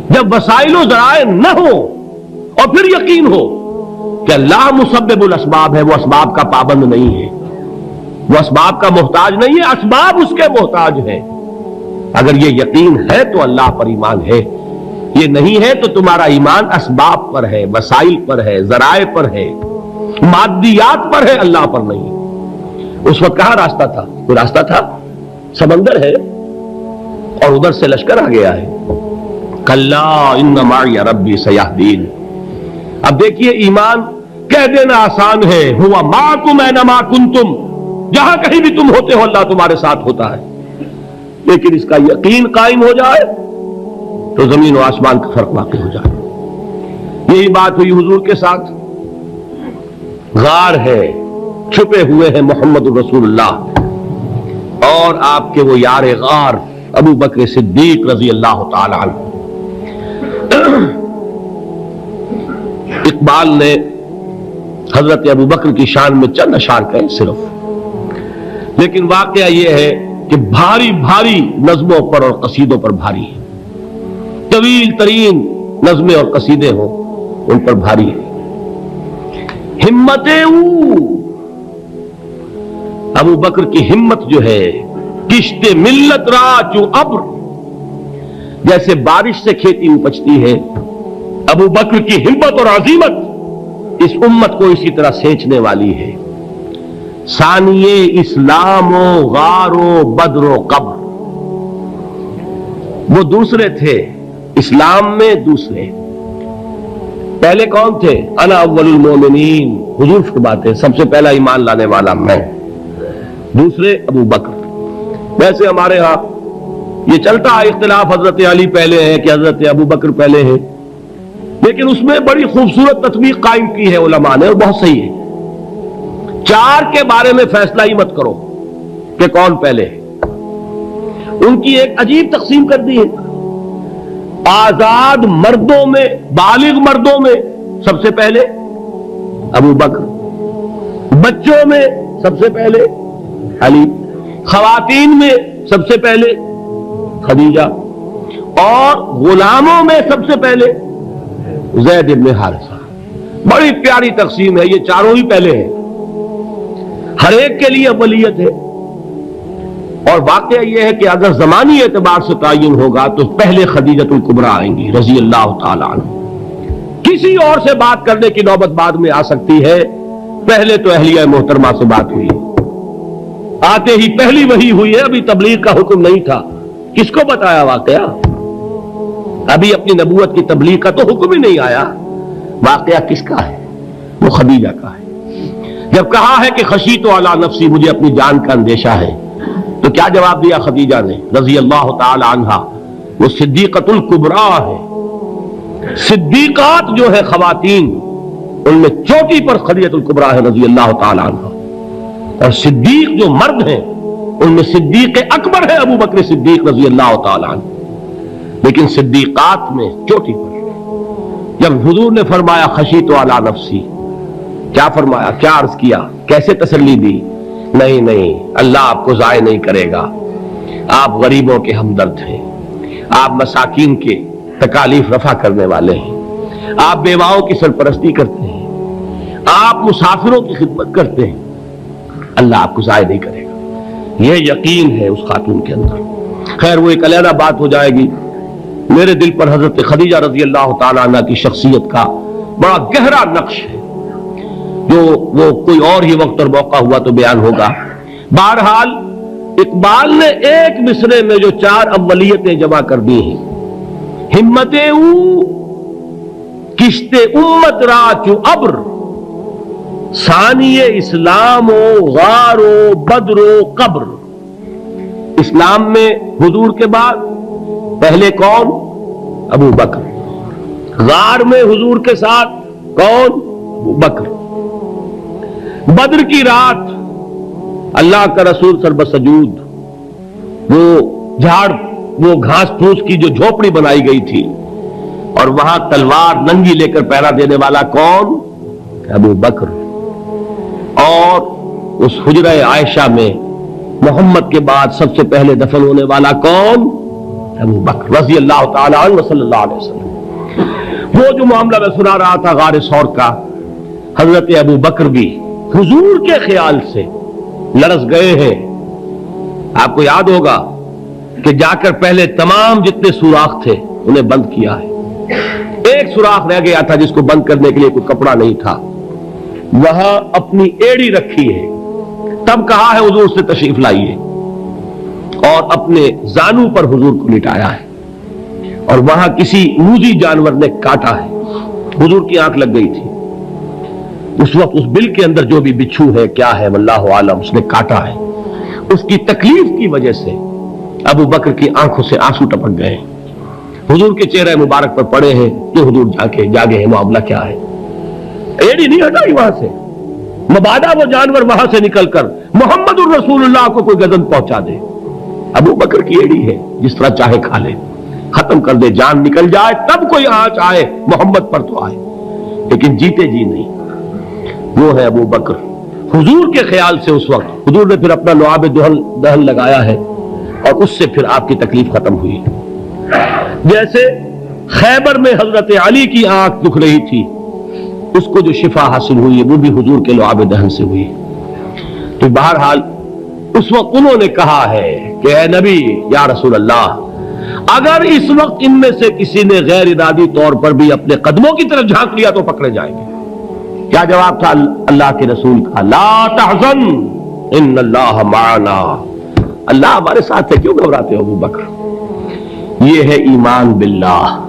جب وسائل و ذرائع نہ ہو اور پھر یقین ہو کہ اللہ مسبب الاسباب ہے، وہ اسباب کا پابند نہیں ہے، وہ اسباب کا محتاج نہیں ہے، اسباب اس کے محتاج ہے. اگر یہ یقین ہے تو اللہ پر ایمان ہے، یہ نہیں ہے تو تمہارا ایمان اسباب پر ہے، وسائل پر ہے، ذرائع پر ہے، مادیات پر ہے، اللہ پر نہیں. اس وقت کہاں راستہ تھا؟ کوئی راستہ تھا؟ سمندر ہے اور ادھر سے لشکر آ گیا ہے. کلا ان معی ربی سیہدین. اب دیکھیے ایمان کہہ دینا آسان ہے، ہوا معکم اینما کنتم، جہاں کہیں بھی تم ہوتے ہو اللہ تمہارے ساتھ ہوتا ہے. لیکن اس کا یقین قائم ہو جائے تو زمین و آسمان کا فرق واقع ہو جائے. یہی بات ہوئی حضور کے ساتھ. غار ہے، چھپے ہوئے ہیں محمد رسول اللہ اور آپ کے وہ یار غار ابو بکر صدیق رضی اللہ تعالی عنہ. اقبال نے حضرت ابو بکر کی شان میں چند اشعار کہے صرف، لیکن واقعہ یہ ہے کہ بھاری بھاری نظموں پر اور قصیدوں پر بھاری ہے. طویل ترین نظمیں اور قصیدے ہوں ان پر بھاری ہے. ہمتیں ابو بکر کی ہمت جو ہے، کشت ملت را چو ابر، جیسے بارش سے کھیتی اپجتی ہے، ابو بکر کی ہمت اور عزیمت اس امت کو اسی طرح سینچنے والی ہے. ثانیے اسلام و غار و بدر و قبر، وہ دوسرے تھے اسلام میں، دوسرے. پہلے کون تھے؟ انا اول المومنین، حضور فرماتے ہیں سب سے پہلا ایمان لانے والا میں. دوسرے ابو بکر. ویسے ہمارے ہاں یہ چلتا ہے اختلاف، حضرت علی پہلے ہیں کہ حضرت ابو بکر پہلے ہیں، لیکن اس میں بڑی خوبصورت تطبیق قائم کی ہے علماء نے اور بہت صحیح ہے. چار کے بارے میں فیصلہ ہی مت کرو کہ کون پہلے ہے. ان کی ایک عجیب تقسیم کر دی ہے. آزاد مردوں میں، بالغ مردوں میں سب سے پہلے ابو بکر، بچوں میں سب سے پہلے علی، خواتین میں سب سے پہلے خدیجہ، اور غلاموں میں سب سے پہلے زید ابن حارثہ. بڑی پیاری تقسیم ہے، یہ چاروں ہی پہلے ہیں، ہر ایک کے لیے اولیت ہے. اور واقعہ یہ ہے کہ اگر زمانی اعتبار سے تعین ہوگا تو پہلے خدیجۃ الکبریٰ آئیں گی رضی اللہ تعالی عنہ. کسی اور سے بات کرنے کی نوبت بعد میں آ سکتی ہے، پہلے تو اہلیہ محترمہ سے بات ہوئی، آتے ہی پہلی وحی ہوئی ہے. ابھی تبلیغ کا حکم نہیں تھا، کس کو بتایا واقعہ؟ ابھی اپنی نبوت کی تبلیغ کا تو حکم ہی نہیں آیا. واقعہ کس کا ہے؟ وہ خدیجہ کا ہے. جب کہا ہے کہ خشیت علی نفسی، مجھے اپنی جان کا اندیشہ ہے، تو کیا جواب دیا خدیجہ نے رضی اللہ تعالی عنہا؟ وہ صدیقۃ الکبریٰ ہے. صدیقات جو ہے خواتین، ان میں چوٹی پر خدیجۃ الکبریٰ ہے رضی اللہ تعالی عنہا. اور صدیق جو مرد ہیں ان میں صدیق اکبر ہے ابو بکر صدیق رضی اللہ تعالی عنہ. لیکن صدیقات میں چوٹی پر. جب حضور نے فرمایا خشیت علی نفسی، کیا فرمایا؟ کیا عرض کیا؟ کیسے تسلی دی؟ نہیں، اللہ آپ کو ضائع نہیں کرے گا. آپ غریبوں کے ہمدرد ہیں، آپ مساکین کے تکالیف رفع کرنے والے ہیں، آپ بیواؤں کی سرپرستی کرتے ہیں، آپ مسافروں کی خدمت کرتے ہیں. اللہ آپ کو ضائع نہیں کرے گا. یہ یقین ہے اس خاتون کے اندر. خیر وہ ایک علیحدہ بات ہو جائے گی. میرے دل پر حضرت خدیجہ رضی اللہ تعالیٰ عنہ کی شخصیت کا بڑا گہرا نقش ہے، جو وہ کوئی اور ہی وقت اور موقع ہوا تو بیان ہوگا. بہرحال اقبال نے ایک مصرے میں جو چار اولیتیں جمع کر دی ہیں، ہمتیں کشت امت را چو ابر، ثانی اسلام و غار و بدر و قبر. اسلام میں حضور کے بعد پہلے کون؟ ابو بکر. غار میں حضور کے ساتھ کون؟ ابو بکر. بدر کی رات اللہ کا رسول سر بسجود وہ گھاس پھوس کی جو جھوپڑی بنائی گئی تھی، اور وہاں تلوار ننگی لے کر پہرا دینے والا کون؟ ابو بکر. اور اس حجرہ عائشہ میں محمد کے بعد سب سے پہلے دفن ہونے والا کون؟ ابو بکر رضی اللہ تعالی عنہ صلی اللہ علیہ وسلم۔ وہ جو معاملہ میں سنا رہا تھا غار ثور کا، حضرت ابو بکر بھی حضور کے خیال سے لرز گئے ہیں۔ آپ کو یاد ہوگا کہ جا کر پہلے تمام جتنے سوراخ تھے انہیں بند کیا ہے، ایک سوراخ رہ گیا تھا جس کو بند کرنے کے لیے کوئی کپڑا نہیں تھا، وہاں اپنی ایڑی رکھی ہے، تب کہا ہے حضور سے تشریف لائیے، اور اپنے زانو پر حضور کو لٹایا ہے، اور وہاں کسی موذی جانور نے کاٹا ہے، حضور کی آنکھ لگ گئی تھی اس وقت، اس بل کے اندر جو بھی بچھو ہے کیا ہے واللہ عالم، اس نے کاٹا ہے، اس کی تکلیف کی وجہ سے ابو بکر کی آنکھوں سے آنسو ٹپک گئے، حضور کے چہرے مبارک پر پڑے ہیں، تو حضور جاگے ہیں، معاملہ کیا ہے؟ ایڑی نہیں ہٹائی وہاں سے، مبادا وہ جانور وہاں سے نکل کر محمد الرسول اللہ کو کوئی گزن پہنچا دے، ابو بکر کی ایڑی ہے، جس طرح چاہے کھا لے، ختم کر دے، جان نکل جائے تب کوئی آنچ آئے محمد پر تو آئے، لیکن جیتے جی نہیں۔ وہ ہے ابو بکر حضور کے خیال سے۔ اس وقت حضور نے پھر اپنا لعاب دہن لگایا ہے، اور اس سے پھر آپ کی تکلیف ختم ہوئی۔ جیسے خیبر میں حضرت علی کی آنکھ دکھ رہی تھی، اس کو جو شفا حاصل ہوئی وہ بھی حضور کے لعاب دہن سے ہوئی۔ تو بہرحال اس وقت انہوں نے کہا ہے کہ اے نبی یا رسول اللہ، اگر اس وقت ان میں سے کسی نے غیر ارادی طور پر بھی اپنے قدموں کی طرف جھانک لیا تو پکڑے جائیں گے۔ کیا جواب تھا اللہ کے رسول کا؟ لا تحزن ان اللہ معنا، اللہ ہمارے ساتھ ہے، کیوں گھبراتے ہو ابو بکر؟ یہ ہے ایمان باللہ،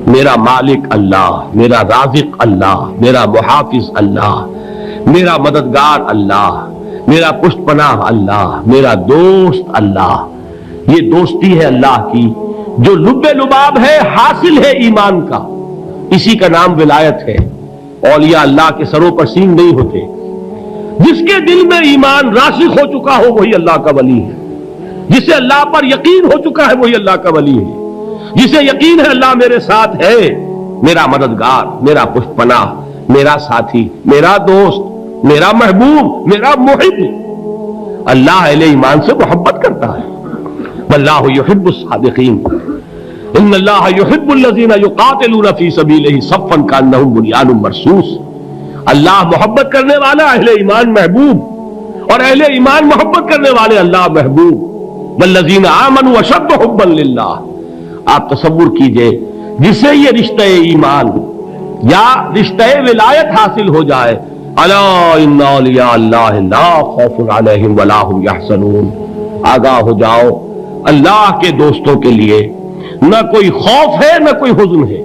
میرا مالک اللہ، میرا رازق اللہ، میرا محافظ اللہ، میرا مددگار اللہ، میرا پشت پناہ اللہ، میرا دوست اللہ۔ یہ دوستی ہے اللہ کی جو لب لباب ہے، حاصل ہے ایمان کا، اسی کا نام ولایت ہے۔ اولیاء اللہ کے سروں پر سینگ نہیں ہوتے، جس کے دل میں ایمان راسخ ہو چکا ہو وہی اللہ کا ولی ہے، جسے اللہ پر یقین ہو چکا ہے وہی اللہ کا ولی ہے، جسے یقین ہے اللہ میرے ساتھ ہے، میرا مددگار، میرا پشت پناہ، میرا ساتھی، میرا دوست، میرا محبوب، میرا محب۔ اللہ اہل ایمان سے محبت کرتا ہے، واللہ یحب الصادقین، ان اللہ یحب الذین یقاتلون فی سبیلہ صفا کانہم بنیان مرصوص۔ اللہ محبت کرنے والا، اہل ایمان محبوب، اور اہل ایمان محبت کرنے والے اللہ محبوب۔ والذین آمنوا اشد حبا للہ۔ آپ تصور کیجئے جسے یہ رشتہ ایمان یا رشتہ ولایت حاصل ہو جائے، الا ان اولیاء اللہ لا خوف علیہم ولا هم یحزنون، آگاہ ہو جاؤ، اللہ کے دوستوں کے لیے نہ کوئی خوف ہے نہ کوئی حزن ہے۔